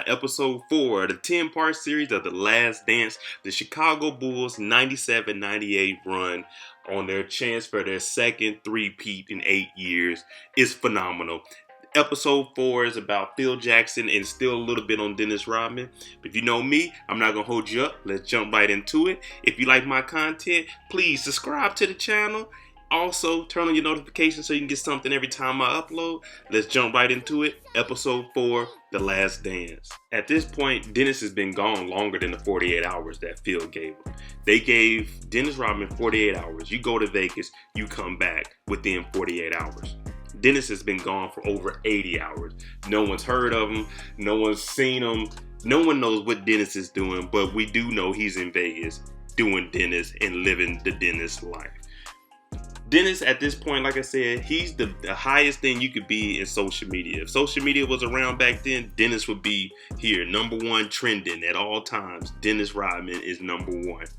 out episode 4 of the 10-part series of The Last Dance, the Chicago Bulls 97-98 run on their chance for their second three-peat in 8 years is phenomenal. Episode 4 is about Phil Jackson and still a little bit on Dennis Rodman. But if you know me, I'm not going to hold you up. Let's jump right into it. If you like my content, please subscribe to the channel. Also, turn on your notifications so you can get something every time I upload. Let's jump right into it. Episode 4, The Last Dance. At this point, Dennis has been gone longer than the 48 hours that Phil gave him. They gave Dennis Rodman 48 hours. You go to Vegas, you come back within 48 hours. Dennis has been gone for over 80 hours. No one's heard of him. No one's seen him. No one knows what Dennis is doing, but we do know he's in Vegas doing Dennis and living the Dennis life. Dennis, at this point, like I said, he's the highest thing you could be in social media. If social media was around back then, Dennis would be here, #1 trending at all times. Dennis Rodman is #1.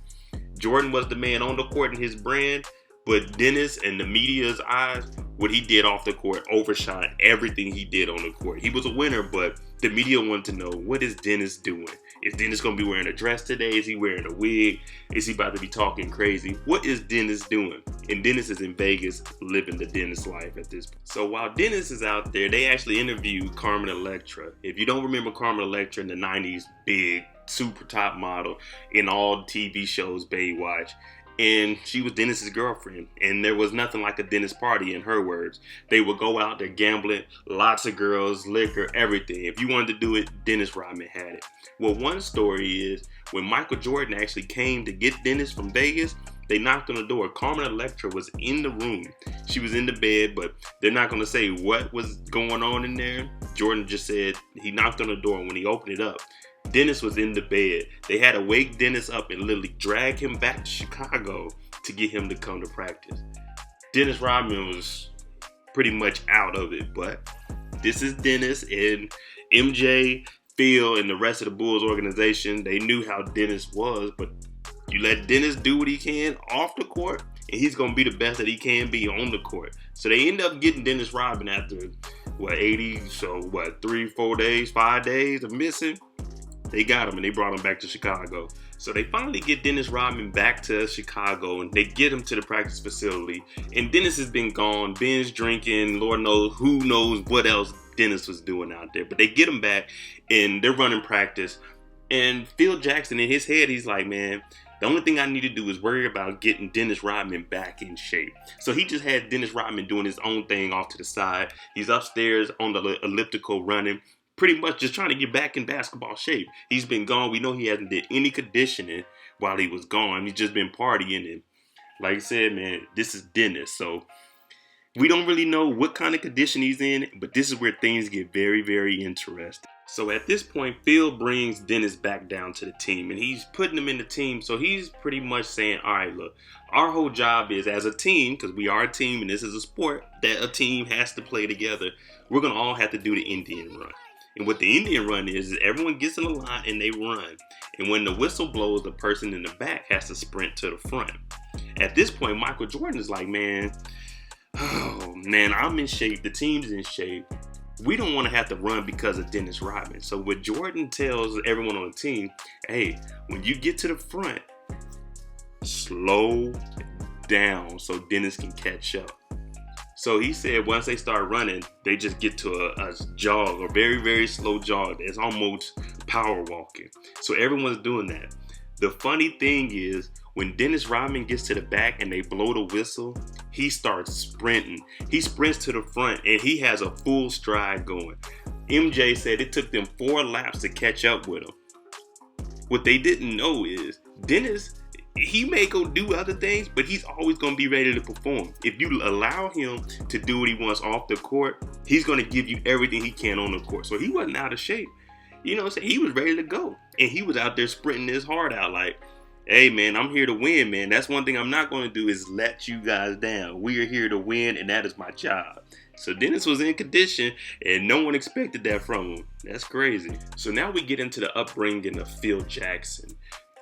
Jordan was the man on the court in his brand, but Dennis, in the media's eyes, what he did off the court overshot everything he did on the court. He was a winner, but the media wanted to know, what is Dennis doing? Is Dennis going to be wearing a dress today? Is he wearing a wig? Is he about to be talking crazy? What is Dennis doing? And Dennis is in Vegas living the Dennis life at this point. So while Dennis is out there, they actually interviewed Carmen Electra. If you don't remember Carmen Electra in the 90s, big, super top model in all TV shows, Baywatch. And she was Dennis's girlfriend, and there was nothing like a Dennis party in her words. They would go out there gambling, lots of girls, liquor, everything. If you wanted to do it, Dennis Rodman had it. Well, one story is when Michael Jordan actually came to get Dennis from Vegas, they knocked on the door. Carmen Electra was in the room. She was in the bed, but they're not going to say what was going on in there. Jordan just said he knocked on the door, and when he opened it up, Dennis was in the bed. They had to wake Dennis up and literally drag him back to Chicago to get him to come to practice. Dennis Rodman was pretty much out of it, but this is Dennis, and MJ, Phil, and the rest of the Bulls organization, they knew how Dennis was, but you let Dennis do what he can off the court, and he's going to be the best that he can be on the court. So they end up getting Dennis Rodman after, 3-4 days, 5 days of missing. They got him and they brought him back to Chicago. So they finally get Dennis Rodman back to Chicago and they get him to the practice facility. And Dennis has been gone, binge drinking, Lord knows who knows what else Dennis was doing out there. But they get him back and they're running practice. And Phil Jackson, in his head, he's like, man, the only thing I need to do is worry about getting Dennis Rodman back in shape. So he just had Dennis Rodman doing his own thing off to the side. He's upstairs on the elliptical running, pretty much just trying to get back in basketball shape. He's been gone. We know he hasn't did any conditioning while he was gone. He's just been partying. And like I said, man, this is Dennis. So we don't really know what kind of condition he's in, but this is where things get very, very interesting. So at this point, Phil brings Dennis back down to the team, and he's putting him in the team. So he's pretty much saying, all right, look, our whole job is as a team, because we are a team and this is a sport, that a team has to play together. We're going to all have to do the Indian run. And what the Indian run is everyone gets in a line and they run. And when the whistle blows, the person in the back has to sprint to the front. At this point, Michael Jordan is like, man, I'm in shape. The team's in shape. We don't want to have to run because of Dennis Rodman. So what Jordan tells everyone on the team, hey, when you get to the front, slow down so Dennis can catch up. So he said once they start running, they just get to a jog, a very, very slow jog. It's almost power walking. So everyone's doing that. The funny thing is when Dennis Rodman gets to the back and they blow the whistle, he starts sprinting. He sprints to the front and he has a full stride going. MJ said it took them 4 laps to catch up with him. What they didn't know is Dennis, he may go do other things, but he's always going to be ready to perform. If you allow him to do what he wants off the court, he's going to give you everything he can on the court. So he wasn't out of shape. You know what I'm saying? He was ready to go. And he was out there sprinting his heart out like, hey, man, I'm here to win, man. That's one thing I'm not going to do is let you guys down. We are here to win, and that is my job. So Dennis was in condition, and no one expected that from him. That's crazy. So now we get into the upbringing of Phil Jackson.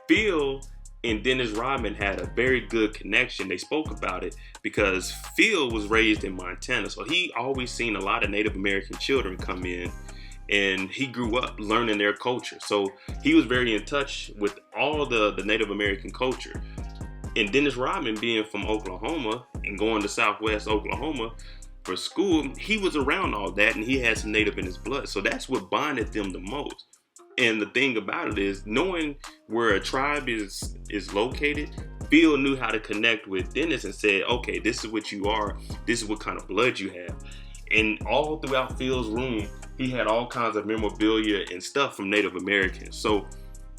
Phil and Dennis Rodman had a very good connection. They spoke about it because Phil was raised in Montana, so he always seen a lot of Native American children come in and he grew up learning their culture. So he was very in touch with all the Native American culture. And Dennis Rodman, being from Oklahoma and going to Southwest Oklahoma for school, he was around all that, and he had some Native in his blood. So that's what bonded them the most. And the thing about it is, knowing where a tribe is located, Phil knew how to connect with Dennis and said, okay, this is what you are. This is what kind of blood you have. And all throughout Phil's room, he had all kinds of memorabilia and stuff from Native Americans. So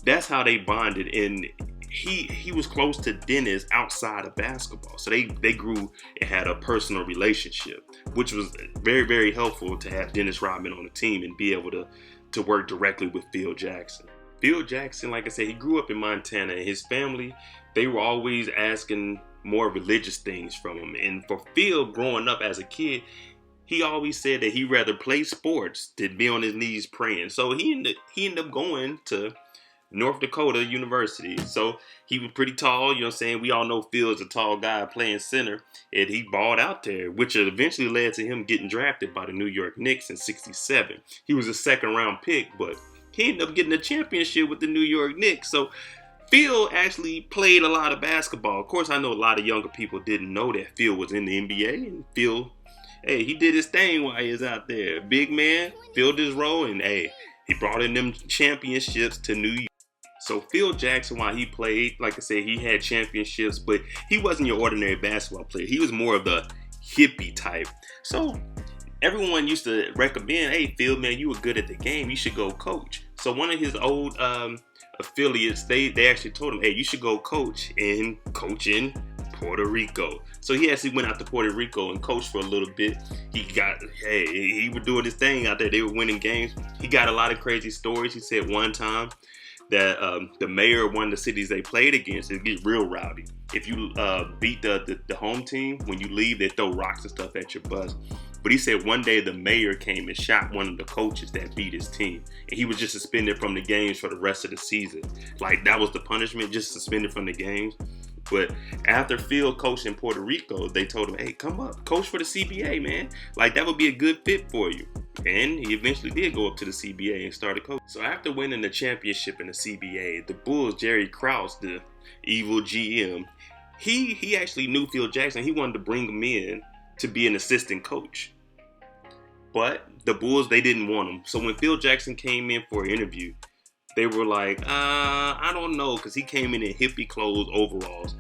that's how they bonded. And he was close to Dennis outside of basketball. So they grew and had a personal relationship, which was very, very helpful to have Dennis Rodman on the team and be able to work directly with Phil Jackson. Phil Jackson, like I said, he grew up in Montana, and his family, they were always asking more religious things from him. And for Phil, growing up as a kid, he always said that he'd rather play sports than be on his knees praying. So he ended up going to North Dakota University. So he was pretty tall, you know what I'm saying? We all know Phil is a tall guy playing center, and he balled out there, which eventually led to him getting drafted by the New York Knicks in '67. He was a second round pick, but he ended up getting a championship with the New York Knicks. So Phil actually played a lot of basketball. Of course, I know a lot of younger people didn't know that Phil was in the NBA, and Phil, hey, he did his thing while he was out there. Big man, filled his role, and hey, he brought in them championships to New York. So Phil Jackson, while he played, like I said, he had championships, but he wasn't your ordinary basketball player. He was more of the hippie type. So everyone used to recommend, hey, Phil, man, you were good at the game. You should go coach. So one of his old affiliates, they actually told him, hey, you should go coach in Puerto Rico. So he actually went out to Puerto Rico and coached for a little bit. He was doing his thing out there. They were winning games. He got a lot of crazy stories. He said one time that the mayor of one of the cities they played against, it gets real rowdy. If you beat the home team, when you leave, they throw rocks and stuff at your bus. But he said one day the mayor came and shot one of the coaches that beat his team. And he was just suspended from the games for the rest of the season. Like, that was the punishment, just suspended from the games. But after Phil coached in Puerto Rico, they told him, hey, come up, coach for the CBA, man. Like, that would be a good fit for you. And he eventually did go up to the CBA and started coaching. So after winning the championship in the CBA, the Bulls, Jerry Krause, the evil GM, he actually knew Phil Jackson. He wanted to bring him in to be an assistant coach. But the Bulls, they didn't want him. So when Phil Jackson came in for an interview, they were like, I don't know, because he came in hippie clothes, overalls.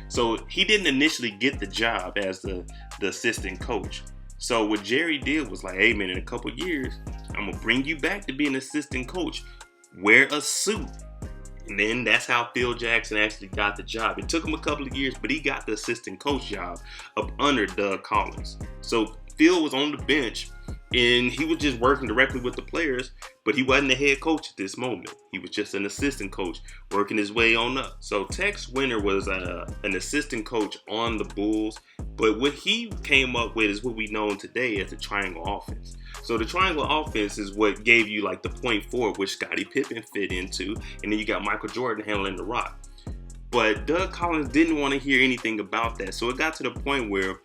So he didn't initially get the job as the assistant coach. So what Jerry did was like, hey man, in a couple years, I'm going to bring you back to be an assistant coach. Wear a suit. And then that's how Phil Jackson actually got the job. It took him a couple of years, but he got the assistant coach job up under Doug Collins. So Phil was on the bench, and he was just working directly with the players, but he wasn't the head coach at this moment. He was just an assistant coach working his way on up. So Tex Winter was an assistant coach on the Bulls, but what he came up with is what we know today as the triangle offense. So the triangle offense is what gave you like the point forward, which Scottie Pippen fit into, and then you got Michael Jordan handling the rock. But Doug Collins didn't want to hear anything about that. So it got to the point where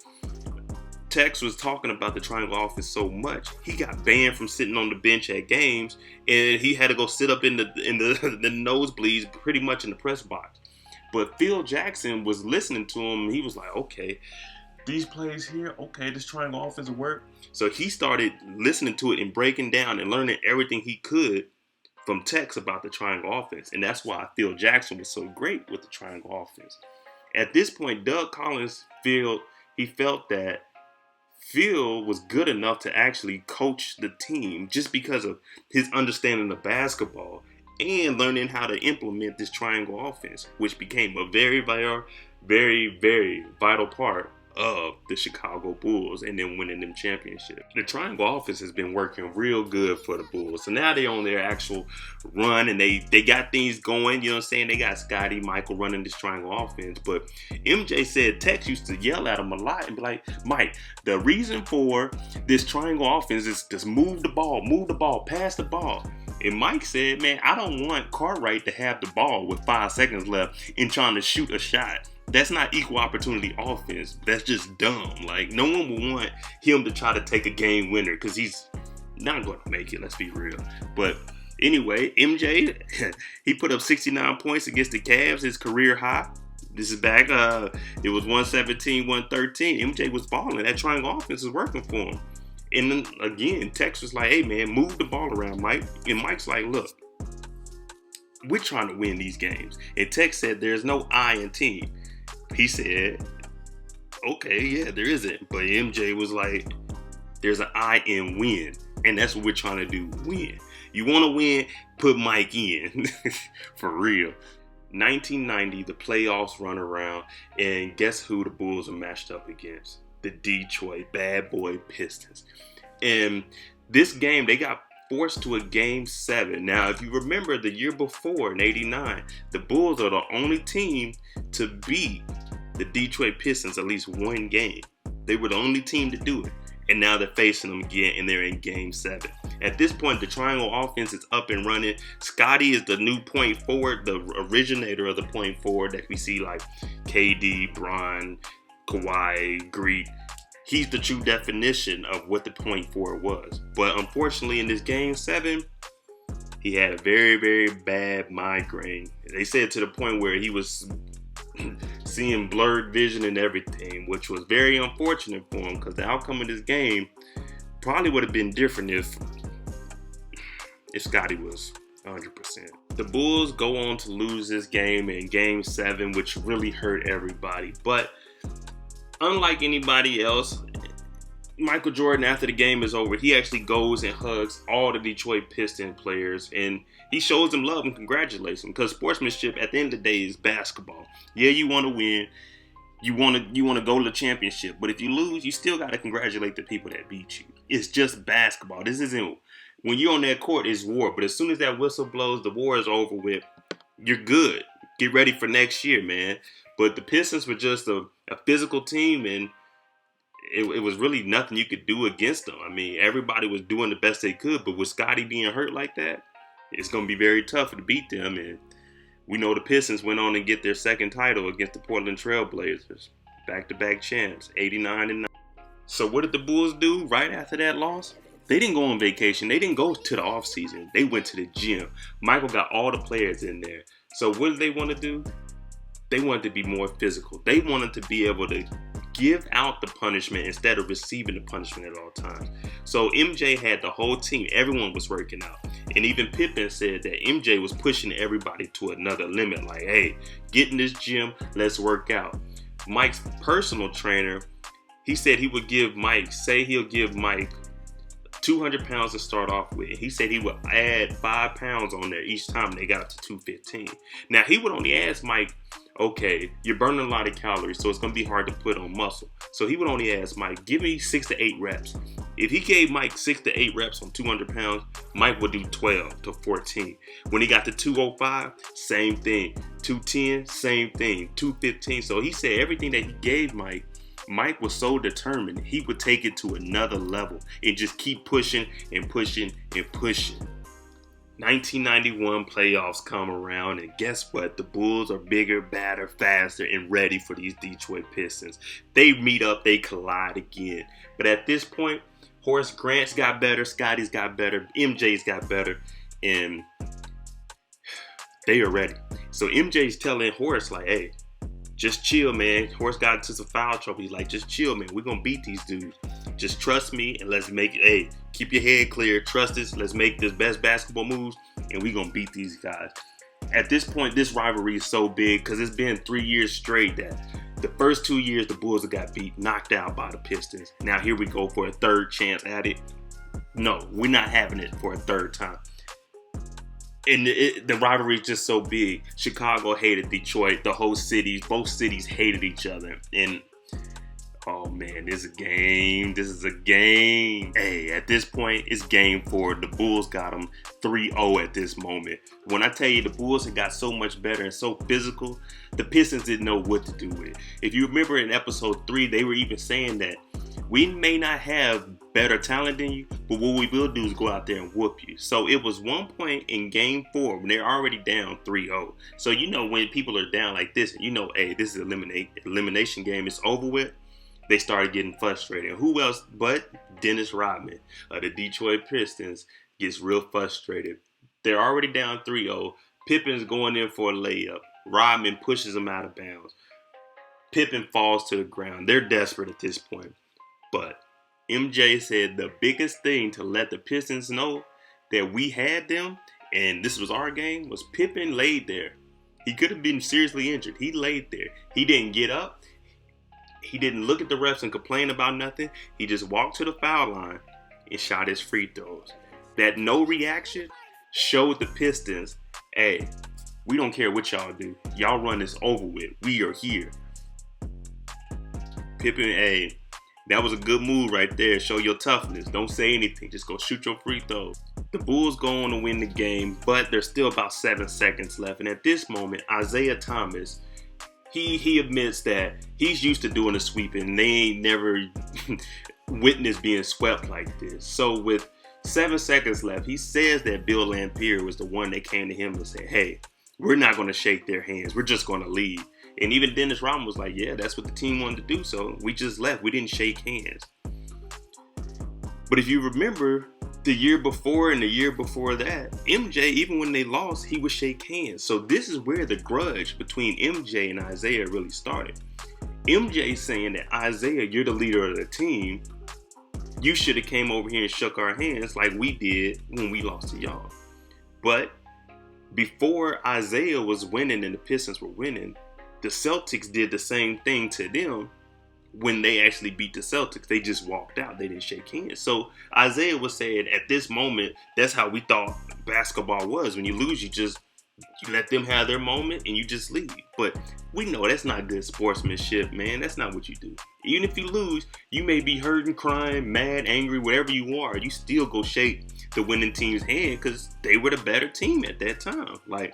Tex was talking about the triangle offense so much, he got banned from sitting on the bench at games, and he had to go sit up in the nosebleeds, pretty much in the press box. But Phil Jackson was listening to him, and he was like, okay, these plays here, okay, this triangle offense will work. So he started listening to it and breaking down and learning everything he could from Tex about the triangle offense. And that's why Phil Jackson was so great with the triangle offense. At this point, Doug Collins felt that Phil was good enough to actually coach the team just because of his understanding of basketball and learning how to implement this triangle offense, which became a very, very, very, very vital part of the Chicago Bulls and then winning them championships. The triangle offense has been working real good for the Bulls. So now they're on their actual run and they got things going, you know what I'm saying? They got Scottie, Michael running this triangle offense. But MJ said Tex used to yell at him a lot and be like, Mike, the reason for this triangle offense is just move the ball, pass the ball. And Mike said, man, I don't want Cartwright to have the ball with 5 seconds left and trying to shoot a shot. That's not equal opportunity offense. That's just dumb. Like, no one would want him to try to take a game winner because he's not going to make it, let's be real. But anyway, MJ, he put up 69 points against the Cavs, his career high. This is back, it was 117, 113. MJ was balling. That triangle offense is working for him. And then, again, Tex was like, hey, man, move the ball around, Mike. And Mike's like, look, we're trying to win these games. And Tex said, there's no I in team. He said, okay, yeah, there isn't. But MJ was like, there's an I in win. And that's what we're trying to do, win. You want to win, put Mike in. For real. 1990, the playoffs run around. And guess who the Bulls are matched up against? The Detroit Bad Boy Pistons. And this game, they got forced to a game 7. Now, if you remember the year before in 89, the Bulls are the only team to beat the Detroit Pistons at least one game. They were the only team to do it. And now they're facing them again, and they're in game 7. At this point, the triangle offense is up and running. Scottie is the new point forward, the originator of the point forward that we see like KD, Bron, Kawhi, Greek. He's the true definition of what the point forward was. But unfortunately, in this game 7, he had a very, very bad migraine. They said to the point where he was seeing blurred vision and everything, which was very unfortunate for him because the outcome of this game probably would have been different if Scottie was 100%. The Bulls go on to lose this game in game 7, which really hurt everybody. But unlike anybody else, Michael Jordan, after the game is over, he actually goes and hugs all the Detroit Pistons players, and he shows them love and congratulates them, because sportsmanship at the end of the day is basketball. Yeah, you want to win, you want to go to the championship, but if you lose, you still got to congratulate the people that beat you. It's just basketball. This isn't, when you're on that court, it's war, but as soon as that whistle blows, the war is over with. You're good. Get ready for next year, man. But the Pistons were just a physical team, and it was really nothing you could do against them. I mean, everybody was doing the best they could, but with Scottie being hurt like that, it's going to be very tough to beat them. And we know the Pistons went on and get their second title against the Portland Trail Blazers. Back-to-back champs, 89 and 9. So what did the Bulls do right after that loss? They didn't go on vacation. They didn't go to the offseason. They went to the gym. Michael got all the players in there. So what did they want to do? They wanted to be more physical. They wanted to be able to give out the punishment instead of receiving the punishment at all times. So MJ had the whole team. Everyone was working out. And even Pippen said that MJ was pushing everybody to another limit. Like, hey, get in this gym. Let's work out. Mike's personal trainer, he said he would give Mike, he'll give Mike 200 pounds to start off with. He said he would add 5 pounds on there each time they got up to 215. Now, he would only ask Mike, okay, you're burning a lot of calories, so it's going to be hard to put on muscle. So he would only ask Mike, give me 6 to 8 reps. If he gave Mike 6 to 8 reps on 200 pounds, Mike would do 12 to 14. When he got to 205, same thing. 210, same thing. 215. So he said everything that he gave Mike was so determined he would take it to another level and just keep pushing and pushing and pushing. 1991 playoffs come around, and guess what? The Bulls are bigger, badder, faster, and ready for these Detroit Pistons. They meet up, they collide again. But at this point, Horace Grant's got better, Scottie's got better, MJ's got better, and they are ready. So MJ's telling Horace, like, hey, just chill, man. Horace got into some foul trouble. He's like, just chill, man. We're going to beat these dudes. Just trust me and let's make it. Hey, keep your head clear. Trust us. Let's make the best basketball moves and we're going to beat these guys. At this point, this rivalry is so big because it's been 3 years straight that the first 2 years the Bulls have got knocked out by the Pistons. Now here we go for a third chance at it. No, we're not having it for a third time. And the rivalry is just so big. Chicago hated Detroit. The whole cities, both cities hated each other. And, oh man, this is a game. This is a game. Hey, at this point, it's game 4. The Bulls got them 3-0 at this moment. When I tell you the Bulls had got so much better and so physical, the Pistons didn't know what to do with it. If you remember in episode 3, they were even saying that we may not have better talent than you, but what we will do is go out there and whoop you. So it was one point in game 4 when they're already down 3-0. So you know when people are down like this, you know, hey, this is elimination game. It's over with. they started getting frustrated. Who else but Dennis Rodman of the Detroit Pistons gets real frustrated. They're already down 3-0. Pippen's going in for a layup. Rodman pushes him out of bounds. Pippen falls to the ground. They're desperate at this point. But MJ said the biggest thing to let the Pistons know that we had them, and this was our game, was Pippen laid there. He could have been seriously injured. He laid there. He didn't get up. He didn't look at the refs and complain about nothing. He just walked to the foul line and shot his free throws. That no reaction showed the Pistons, hey, we don't care what y'all do. Y'all run this over with. We are here. Pippen, hey, that was a good move right there. Show your toughness. Don't say anything. Just go shoot your free throws. The Bulls go on to win the game, but there's still about 7 seconds left. And at this moment, Isaiah Thomas, he admits that he's used to doing a sweep and they ain't never witnessed being swept like this. So with 7 seconds left, he says that Bill Laimbeer was the one that came to him and said, hey, we're not going to shake their hands. We're just going to leave. And even Dennis Rodman was like, yeah, that's what the team wanted to do. So we just left. We didn't shake hands. But if you remember the year before and the year before that, MJ, even when they lost, he would shake hands. So this is where the grudge between MJ and Isaiah really started. MJ saying that, Isaiah, you're the leader of the team. You should have came over here and shook our hands like we did when we lost to y'all. But before Isaiah was winning and the Pistons were winning, the Celtics did the same thing to them when they actually beat the Celtics. They just walked out. They didn't shake hands. So Isaiah was saying at this moment, that's how we thought basketball was. When you lose, you let them have their moment and you just leave. But we know that's not good sportsmanship, man. That's not what you do. Even if you lose, you may be hurting, crying, mad, angry, whatever you are. You still go shake the winning team's hand because they were the better team at that time. Like,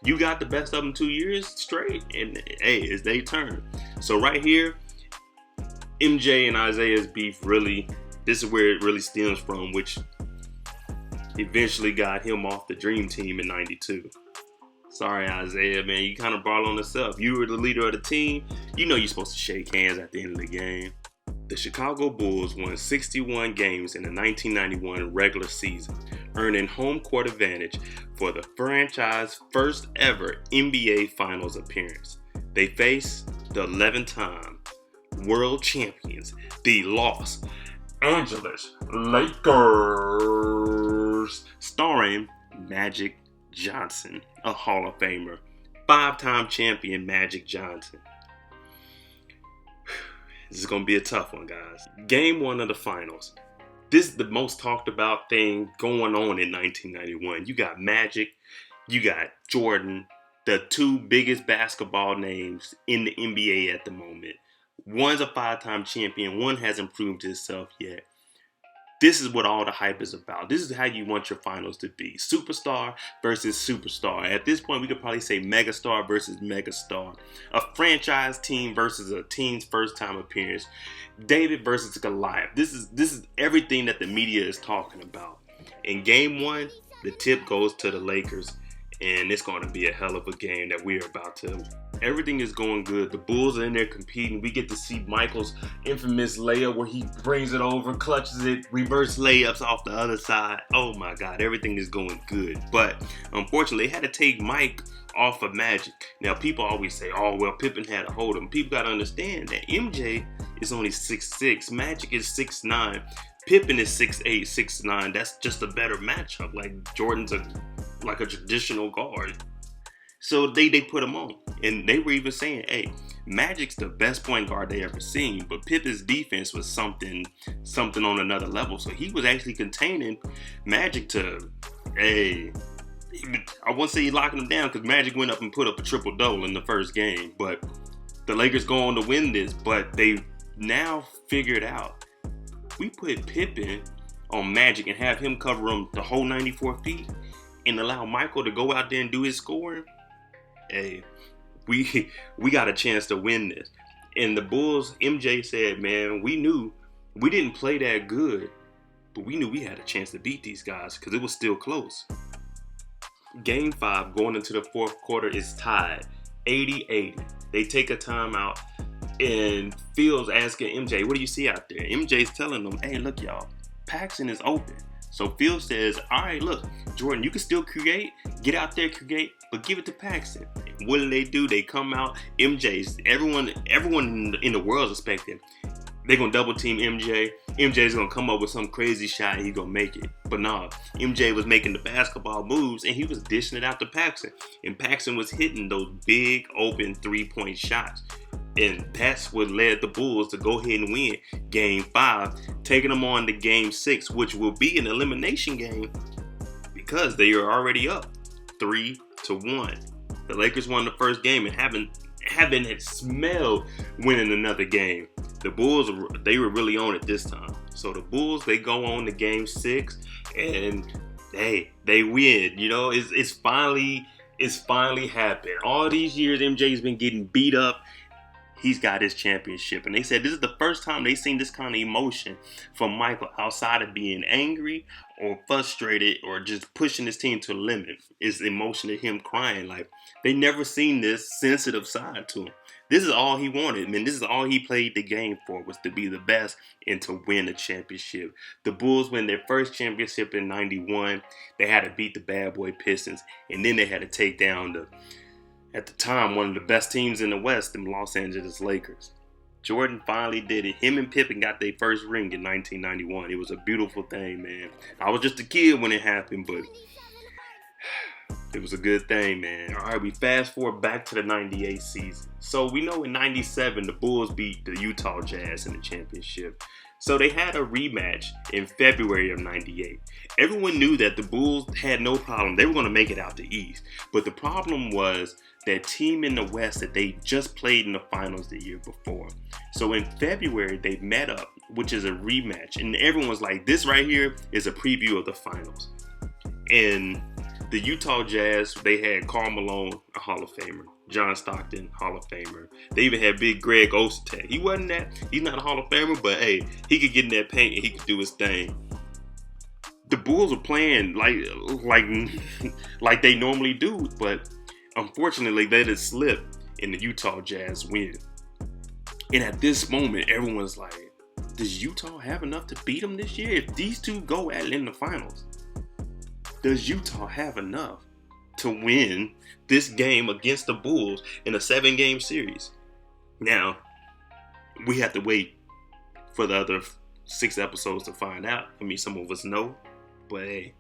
you got the best of them 2 years straight, and hey, it's their turn. So right here, MJ and Isaiah's beef this is where it really stems from, which eventually got him off the Dream Team in '92. Sorry, Isaiah, man, you kind of brought on yourself. You were the leader of the team. You know you're supposed to shake hands at the end of the game. The Chicago Bulls won 61 games in the 1991 regular season, earning home court advantage for the franchise's first ever NBA Finals appearance. They faced the 11-time world champions, the Los Angeles Lakers, starring Magic Johnson, a Hall of Famer, 5-time champion Magic Johnson. This is going to be a tough one, guys. Game 1 of the finals. This is the most talked about thing going on in 1991. You got Magic, you got Jordan, the two biggest basketball names in the NBA at the moment. One's a 5-time champion, one hasn't proved himself yet. This is what all the hype is about. This is how you want your finals to be. Superstar versus superstar. At this point, we could probably say megastar versus megastar. A franchise team versus a team's first time appearance. David versus Goliath. This is everything that the media is talking about. In game 1, the tip goes to the Lakers. And it's going to be a hell of a game that we're about to. Everything is going good. The Bulls are in there competing. We get to see Michael's infamous layup where he brings it over, clutches it, reverse layups off the other side. Oh my God, everything is going good. But unfortunately, they had to take Mike off of Magic. Now, people always say, oh, well, Pippen had to hold him. People got to understand that MJ is only 6'6". Magic is 6'9". Pippen is 6'8", 6'9". That's just a better matchup. Like, Jordan's like a traditional guard. So they put him on. And they were even saying, hey, Magic's the best point guard they ever seen, but Pippen's defense was something on another level. So he was actually containing Magic to, hey, I won't say he locking him down because Magic went up and put up a triple-double in the first game. But the Lakers go on to win this, but they now figured out, we put Pippen on Magic and have him cover him the whole 94 feet and allow Michael to go out there and do his scoring. Hey, we got a chance to win this. And the Bulls, MJ said, man, we knew we didn't play that good, but we knew we had a chance to beat these guys because it was still close. Game 5 going into the fourth quarter is tied 80-80. They take a timeout. And Phil's asking MJ, what do you see out there? MJ's telling them, hey, look, y'all, Paxson is open. So Phil says, all right, look, Jordan, you can still create, get out there, create, but give it to Paxson. What do? They come out, everyone in the world is expecting they're going to double team MJ. MJ's going to come up with some crazy shot and he's going to make it. But nah, MJ was making the basketball moves and he was dishing it out to Paxson. And Paxson was hitting those big open 3-point shots. And that's what led the Bulls to go ahead and win Game 5, taking them on to Game 6, which will be an elimination game because they are already up 3-1. The Lakers won the first game and haven't smelled winning another game. The Bulls, they were really on it this time. So the Bulls, they go on to Game 6 and they win. You know, it's finally happened. All these years, MJ's been getting beat up. He's got his championship. And they said this is the first time they've seen this kind of emotion from Michael outside of being angry or frustrated or just pushing his team to the limit. It's the emotion of him crying. Like, they never seen this sensitive side to him. This is all he wanted, man. This is all he played the game for, was to be the best and to win a championship. The Bulls win their first championship in 91. They had to beat the bad boy Pistons. And then they had to take down at the time, one of the best teams in the West, the Los Angeles Lakers. Jordan finally did it. Him and Pippen got their first ring in 1991. It was a beautiful thing, man. I was just a kid when it happened, but it was a good thing, man. All right, we fast forward back to the 98 season. So we know in 97, the Bulls beat the Utah Jazz in the championship. So they had a rematch in February of 98. Everyone knew that the Bulls had no problem. They were going to make it out the East. But the problem was that team in the West that they just played in the finals the year before. So in February, they met up, which is a rematch. And everyone's like, this right here is a preview of the finals. And the Utah Jazz, they had Karl Malone, a Hall of Famer. John Stockton, Hall of Famer. They even had Big Greg Ostertag. He's not a Hall of Famer, but hey, he could get in that paint and he could do his thing. The Bulls were playing like they normally do, but unfortunately they just slipped and the Utah Jazz win. And at this moment, everyone's like, does Utah have enough to beat them this year? If these two go at it in the finals, does Utah have enough to win this game against the Bulls in a 7-game series? Now, we have to wait for the other 6 episodes to find out. I mean, some of us know, but hey,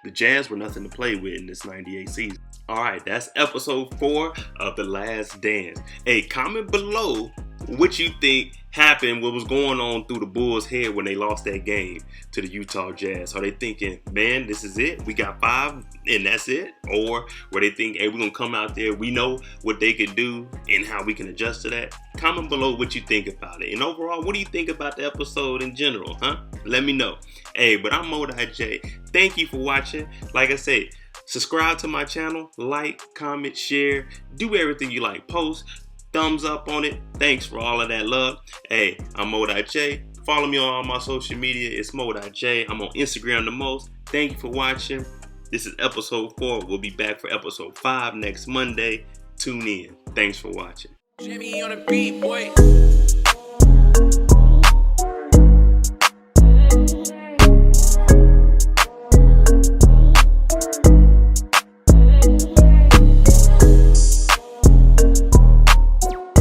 the Jazz were nothing to play with in this 98 season. All right, that's episode 4 of The Last Dance. Hey, comment below what you think happened, what was going on through the Bulls' head when they lost that game to the Utah Jazz. Are they thinking, man, this is it? We got 5 and that's it? Or were they thinking, hey, we're going to come out there, we know what they can do and how we can adjust to that? Comment below what you think about it. And overall, what do you think about the episode in general, huh? Let me know. Hey, but I'm MoedotJ. Thank you for watching. Like I said, subscribe to my channel, like, comment, share, do everything you like, post, thumbs up on it. Thanks for all of that love. Hey, I'm MoedotJ. Follow me on all my social media. It's MoedotJ. I'm on Instagram the most. Thank you for watching. This is episode 4. We'll be back for episode 5 next Monday. Tune in. Thanks for watching. Jimmy on the beat, boy.